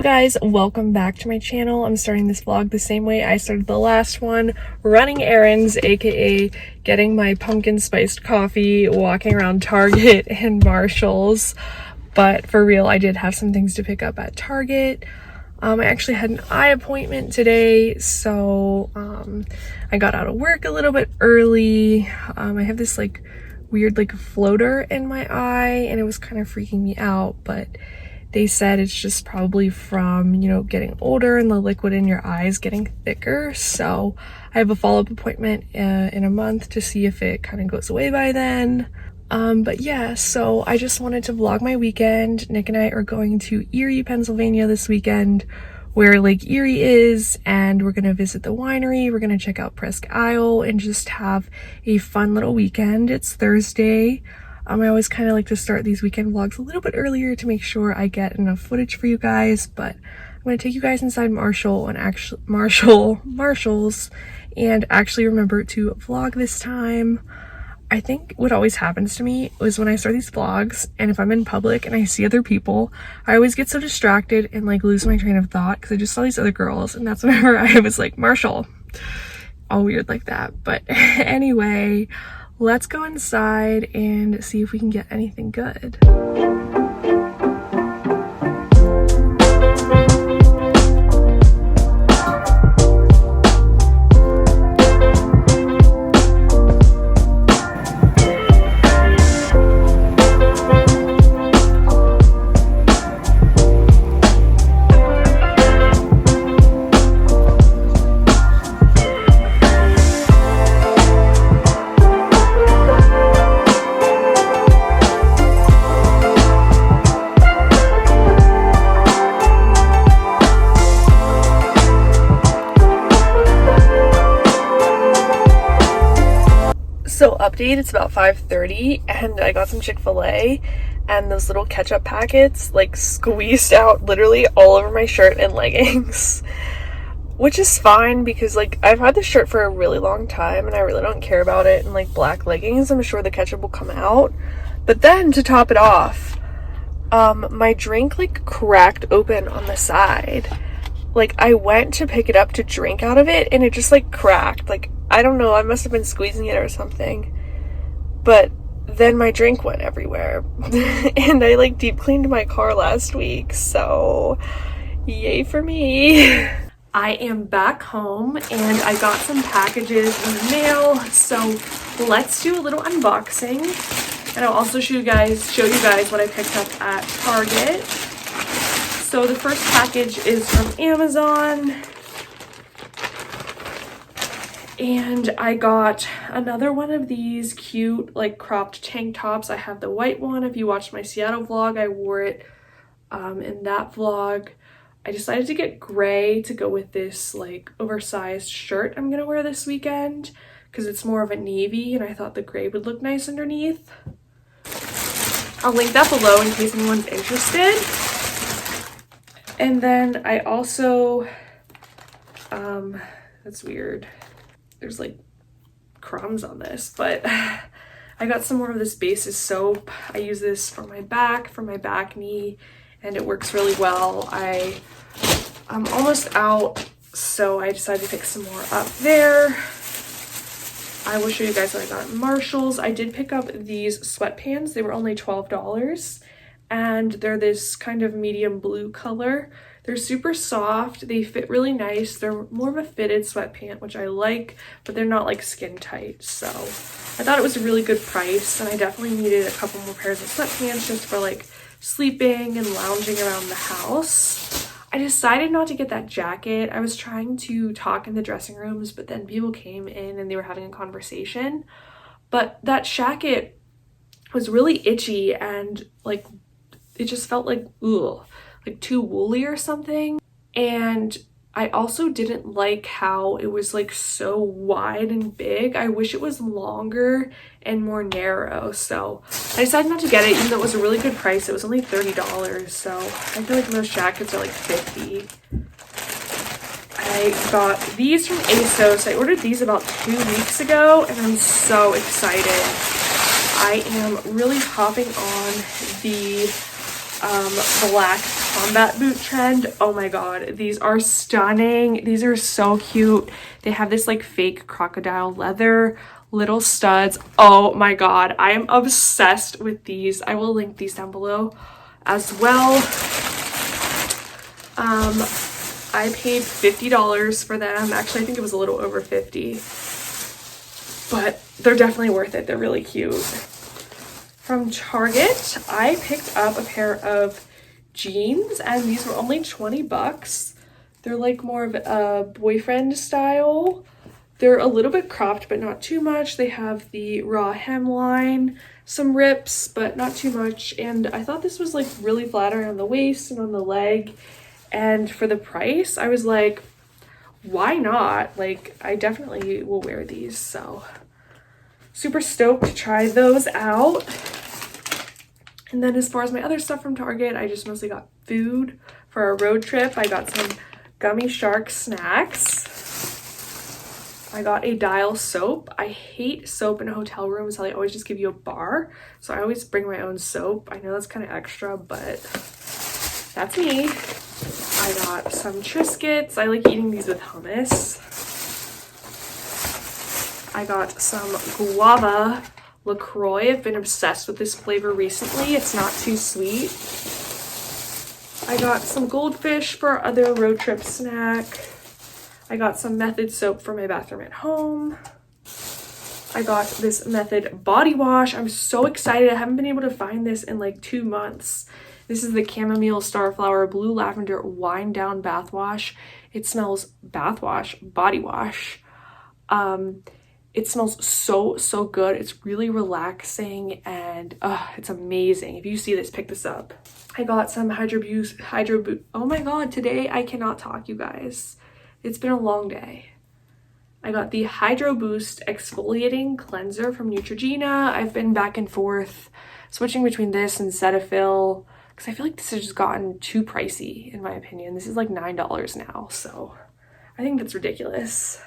guys, welcome back to my channel. I'm starting this vlog the same way I started the last one, running errands, aka getting my pumpkin spiced coffee, walking around Target and Marshalls. But for real, I did have some things to pick up at Target. I actually had an eye appointment today, so I got out of work a little bit early. I have this like weird like floater in my eye and it was kind of freaking me out, but they said it's just probably from, you know, getting older and the liquid in your eyes getting thicker. So I have a follow-up appointment in a month to see if it kind of goes away by then. But yeah, so I just wanted to vlog my weekend. Nick and I are going to Erie, Pennsylvania this weekend, where Lake Erie is, and we're gonna visit the winery. We're gonna check out Presque and just have a fun little weekend. It's Thursday. I always kind of like to start these weekend vlogs a little bit earlier to make sure I get enough footage for you guys, but I'm going to take you guys inside Marshalls and actually remember to vlog this time. I think what always happens to me is when I start these vlogs and if I'm in public and I see other people, I always get so distracted and like lose my train of thought because I just saw these other girls, and that's whenever I was like, Marshall, all weird like that. But anyway, let's go inside and see if we can get anything good. So update, it's about 5:30 and I got some Chick-fil-A and those little ketchup packets like squeezed out literally all over my shirt and leggings, which is fine because like I've had this shirt for a really long time and I really don't care about it in like black leggings. I'm sure the ketchup will come out. But then to top it off, my drink like cracked open on the side. Like I went to pick it up to drink out of it and it just like cracked. Like I don't know, I must have been squeezing it or something. But then my drink went everywhere. And I like deep cleaned my car last week, so yay for me. I am back home and I got some packages in the mail, so let's do a little unboxing. And I'll also show you guys what I picked up at Target. So the first package is from Amazon. And I got another one of these cute like cropped tank tops. I have the white one. If you watched my Seattle vlog, I wore it in that vlog. I decided to get gray to go with this like oversized shirt I'm gonna wear this weekend because it's more of a navy and I thought the gray would look nice underneath. I'll link that below in case anyone's interested. And then I also, that's weird. There's like crumbs on this, but I got some more of this Basis soap. I use this for my back knee, and it works really well. I'm almost out, so I decided to pick some more up there. I will show you guys what I got at Marshalls. I did pick up these sweatpants. They were only $12, and they're this kind of medium blue color. They're super soft, they fit really nice. They're more of a fitted sweatpant, which I like, but they're not like skin tight. So I thought it was a really good price, and I definitely needed a couple more pairs of sweatpants just for like sleeping and lounging around the house. I decided not to get that jacket. I was trying to talk in the dressing rooms, but then people came in and they were having a conversation. But that jacket was really itchy and like it just felt like ugh, like too woolly or something. And I also didn't like how it was like so wide and big. I wish it was longer and more narrow. So I decided not to get it, even though it was a really good price. It was only $30. So I feel like most jackets are like $50. I got these from ASOS. I ordered these about 2 weeks ago and I'm so excited. I am really hopping on the black combat boot trend. Oh my god, these are stunning. These are so cute. They have this like fake crocodile leather little studs. Oh my god, I am obsessed with these. I will link these down below as well. I paid $50 for them. Actually, I think it was a little over 50, but they're definitely worth it. They're really cute. From Target, I picked up a pair of jeans, and these were only 20 bucks. They're like more of a boyfriend style. They're a little bit cropped, but not too much. They have the raw hemline, some rips, but not too much. And I thought this was like really flattering on the waist and on the leg. And for the price, I was like, why not? Like, I definitely will wear these. So super stoked to try those out. And then as far as my other stuff from Target, I just mostly got food for our road trip. I got some gummy shark snacks. I got a Dial soap. I hate soap in a hotel room, so they always just give you a bar. So I always bring my own soap. I know that's kind of extra, but that's me. I got some Triscuits. I like eating these with hummus. I got some guava LaCroix. I've been obsessed with this flavor recently. It's not too sweet. I got some goldfish for our other road trip snack. I got some Method soap for my bathroom at home. I got this Method body wash. I'm so excited. I haven't been able to find this in like 2 months. This is the Chamomile Starflower Blue Lavender Wind Down Bath Wash. It smells bath wash, body wash. It smells so good. It's really relaxing, and it's amazing. If you see this, pick this up. I got some oh my god, today I cannot talk, you guys. It's been a long day. I got the Hydro Boost Exfoliating Cleanser from Neutrogena. I've been back and forth switching between this and Cetaphil because I feel like this has just gotten too pricey, in my opinion. This is like $9 now, so I think that's ridiculous.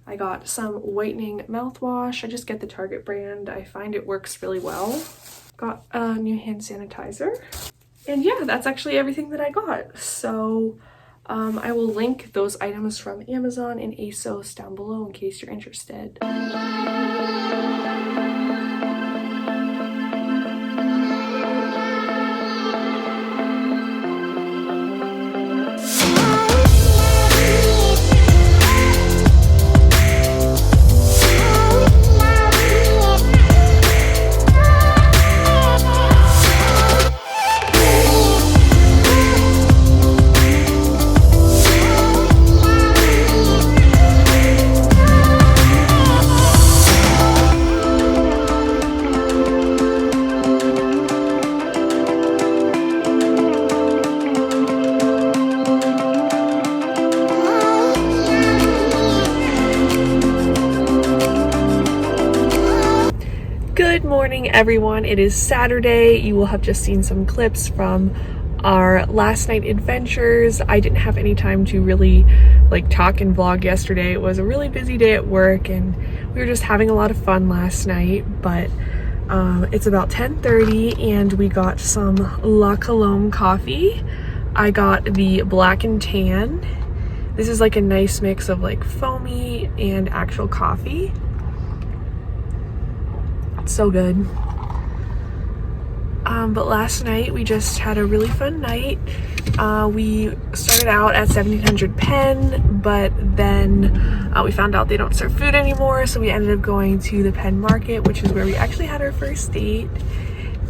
I got some whitening mouthwash. I just get the Target brand. I find it works really well. Got a new hand sanitizer. And yeah, that's actually everything that I got. So I will link those items from Amazon and ASOS down below in case you're interested. Good morning, everyone. It is Saturday. You will have just seen some clips from our last night adventures. I didn't have any time to really like talk and vlog yesterday. It was a really busy day at work and we were just having a lot of fun last night, but it's about 10:30 and we got some La Colombe coffee. I got the black and tan. This is like a nice mix of like foamy and actual coffee. It's so good. But last night we just had a really fun night. We started out at 1700 Penn, but then we found out they don't serve food anymore, so we ended up going to the Penn Market, which is where we actually had our first date.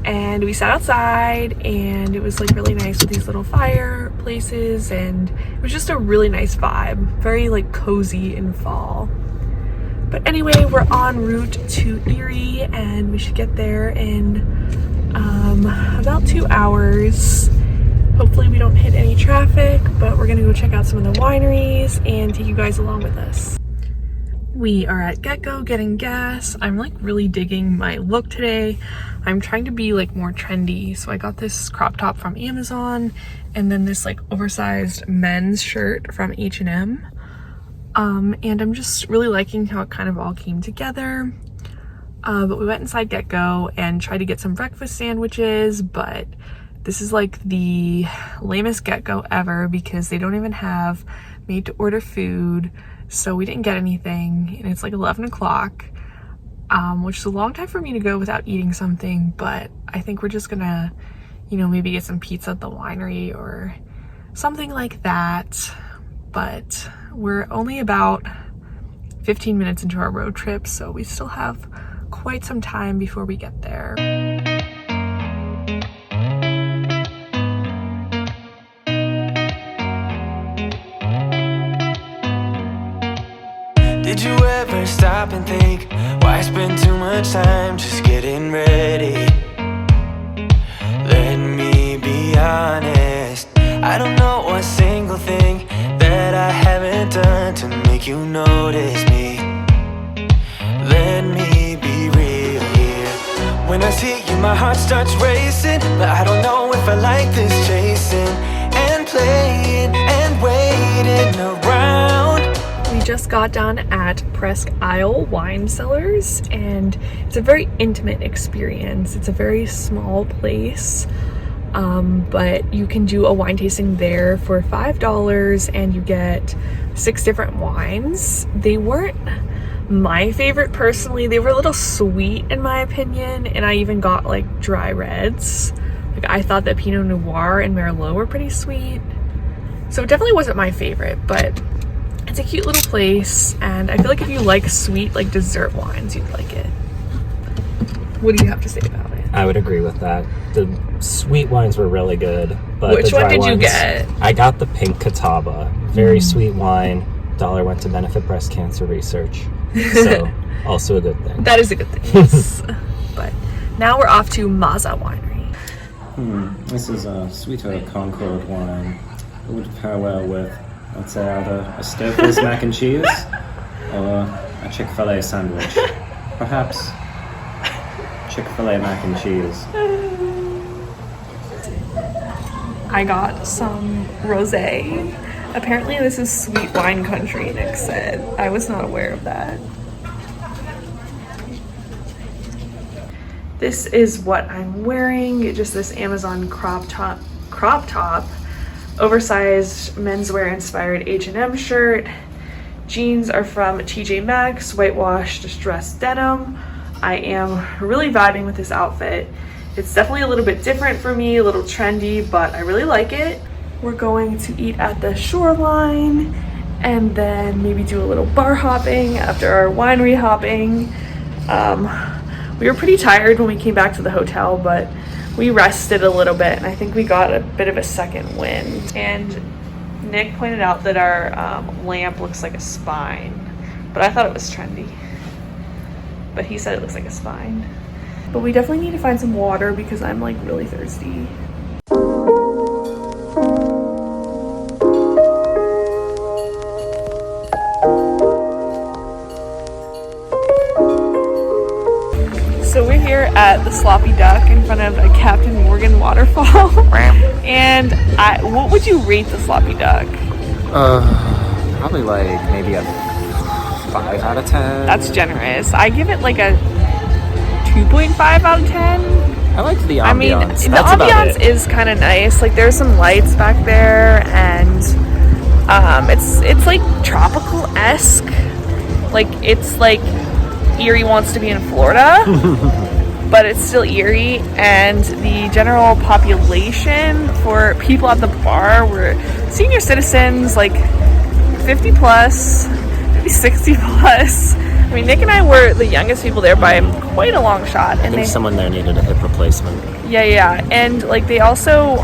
And we sat outside and it was like really nice with these little fireplaces, and it was just a really nice vibe, very like cozy in fall. But anyway, we're en route to Erie and we should get there in about 2 hours. Hopefully we don't hit any traffic, but we're gonna go check out some of the wineries and take you guys along with us. We are at GetGo getting gas. I'm like really digging my look today. I'm trying to be like more trendy. So I got this crop top from Amazon and then this like oversized men's shirt from H&M. And I'm just really liking how it kind of all came together. But we went inside GetGo and tried to get some breakfast sandwiches, but This is like the lamest get-go ever because they don't even have made to order food, so we didn't get anything, and it's like 11 o'clock, which is a long time for me to go without eating something, but I think we're just gonna, you know, maybe get some pizza at the winery or something like that. But we're only about 15 minutes into our road trip, so we still have quite some time before we get there. Did you ever stop and think, why spend too much time just getting ready? Let me be honest, I don't know a single thing that I haven't done to make you notice me. Let me be real here. When I see you, my heart starts racing, but I don't know if I like this chasing and playing and waiting around. We just got done at Presque wine cellars, and it's a very intimate experience. It's a very small place, but you can do a wine tasting there for $5 and you get 6 different wines. They weren't my favorite personally. They were a little sweet in my opinion, and I even got like dry reds. Like, I thought that Pinot Noir and Merlot were pretty sweet, so it definitely wasn't my favorite, but it's a cute little place, and I feel like if you like sweet, like dessert wines, you'd like it. What do you have to say about it? I would agree with that. The sweet wines were really good, but which the dry one did you wines, get? I got the pink Catawba. Very sweet wine. $1 went to benefit breast cancer research. So, also a good thing. That is a good thing, yes. But now we're off to Maza Winery. This is a sweeter Concord wine. It would pair well with, I'd say, either a Stouffer's mac and cheese or a Chick-fil-A sandwich. Perhaps Chick-fil-A mac and cheese. I got some rosé. Apparently this is sweet wine country, Nick said. I was not aware of that. This is what I'm wearing, just this Amazon crop top, oversized menswear inspired H&M shirt. Jeans are from TJ Maxx, whitewashed distressed denim. I am really vibing with this outfit. It's definitely a little bit different for me, a little trendy, but I really like it. We're going to eat at the shoreline and then maybe do a little bar hopping after our winery hopping. We were pretty tired when we came back to the hotel, but we rested a little bit, and I think we got a bit of a second wind. And Nick pointed out that our lamp looks like a spine, but I thought it was trendy. But he said it looks like a spine. But we definitely need to find some water because I'm like really thirsty. So we're here at the Sloppy Duck in front of a Captain Morgan waterfall. And what would you rate the Sloppy Duck? Probably like maybe a 5 out of 10. That's generous. I give it like a 2.5 out of 10. I liked the ambiance. I mean, That's the ambiance is kind of nice. Like, there's some lights back there, and it's like tropical-esque. Like, it's like Erie wants to be in Florida, but it's still Erie. And the general population for people at the bar were senior citizens, like 50 plus, maybe 60 plus. I mean, Nick and I were the youngest people there by quite a long shot. And I think someone there needed a hip replacement. Yeah. And like, they also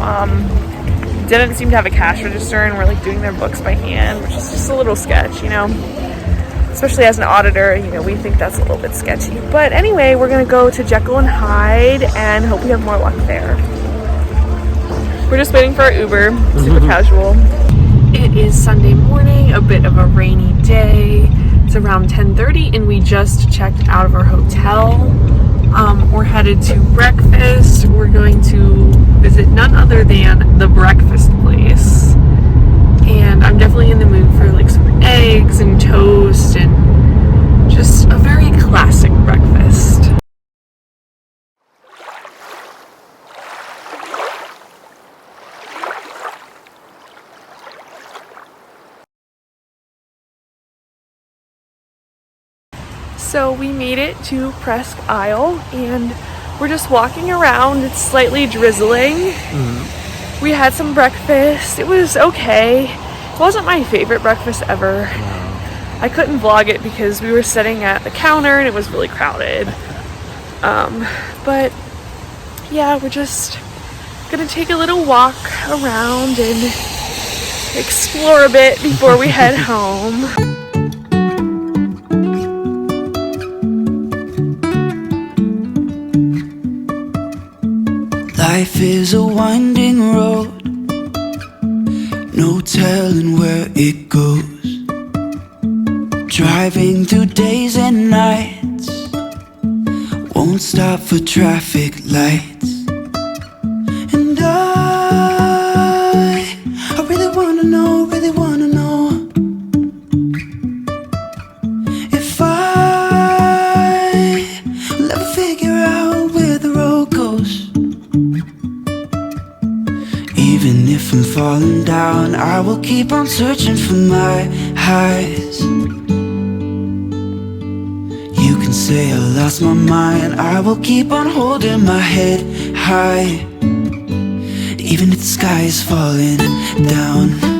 didn't seem to have a cash register and were like doing their books by hand, which is just a little sketch, you know. Especially as an auditor, you know, we think that's a little bit sketchy. But anyway, we're gonna go to Jekyll and Hyde and hope we have more luck there. We're just waiting for our Uber, super casual. It is Sunday morning, a bit of a rainy day. It's around 10:30 and we just checked out of our hotel. We're headed to breakfast. We're going to visit none other than the breakfast place. And I'm definitely in the mood for like some eggs and toast and just a very classic breakfast. So we made it to Presque Isle and we're just walking around. It's slightly drizzling. We had some breakfast. It was okay. It wasn't my favorite breakfast ever. I couldn't vlog it because we were sitting at the counter and it was really crowded. But yeah, we're just gonna take a little walk around and explore a bit before we head home. Life is a winding road, no telling where it goes. Driving through days and nights, won't stop for traffic lights. And I really wanna know if I'll ever figure out where the road goes. Even if I'm falling down, I will keep on searching for my highs. You can say I lost my mind, I will keep on holding my head high. Even if the sky is falling down.